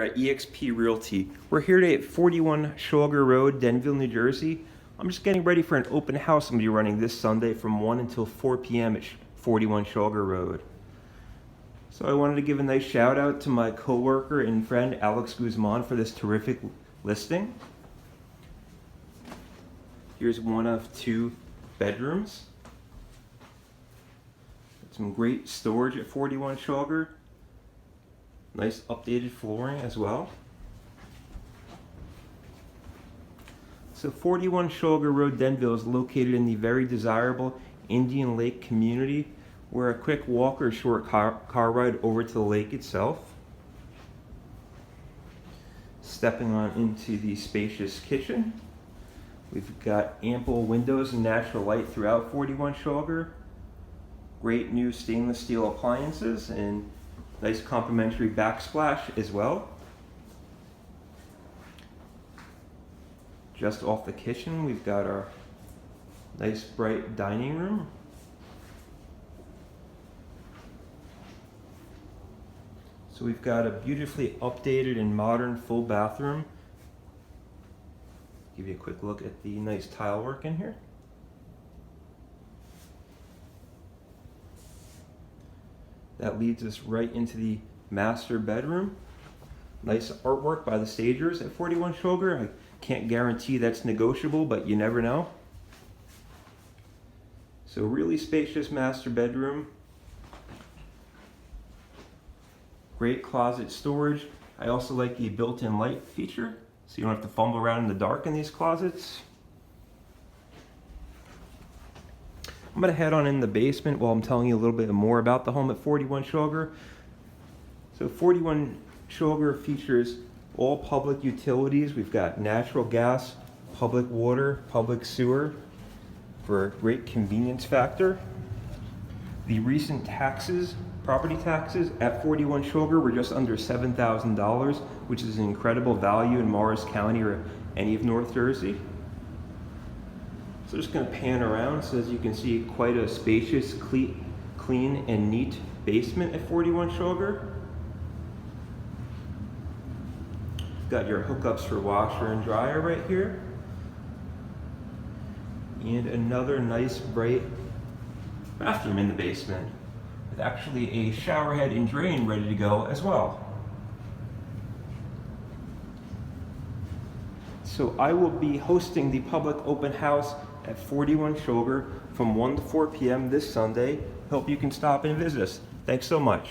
At eXp Realty. We're here today at 41 Shawger Rd Denville, New Jersey. I'm just getting ready for an open house I'm going to be running this Sunday from 1 until 4 p.m. at 41 Shawger Road. So I wanted to give a nice shout out to my coworker and friend Alex Guzman for this terrific listing. Here's one of two bedrooms. Some great storage at 41 Shawger. Nice updated flooring as well. So 41 Shawger Rd Denville is located in the very desirable Indian Lake community, where a quick walk or short car ride over to the lake itself. Stepping on into the spacious kitchen. We've got ample windows and natural light throughout 41 Shawger. Great new stainless steel appliances and nice complimentary backsplash as well. Just off the kitchen, we've got our nice bright dining room. So we've got a beautifully updated and modern full bathroom. Give you a quick look at the nice tile work in here. That leads us right into the master bedroom. Nice artwork by the stagers at 41 Shawger. I can't guarantee that's negotiable, but you never know. So really spacious master bedroom. Great closet storage. I also like the built-in light feature, so you don't have to fumble around in the dark in these closets. I'm going to head on in the basement while I'm telling you a little bit more about the home at 41 Shawger. So 41 Shawger features all public utilities. We've got natural gas, public water, public sewer for a great convenience factor. The recent taxes, property taxes at 41 Shawger were just under $7,000, which is an incredible value in Morris County or any of North Jersey. So just going to pan around. So as you can see, quite a spacious, clean and neat basement at 41 Shawger. Got your hookups for washer and dryer right here. And another nice bright bathroom in the basement with actually a shower head and drain ready to go as well. So I will be hosting the public open house at 41 Shawger from 1 to 4 p.m. this Sunday. Hope you can stop and visit us. Thanks so much.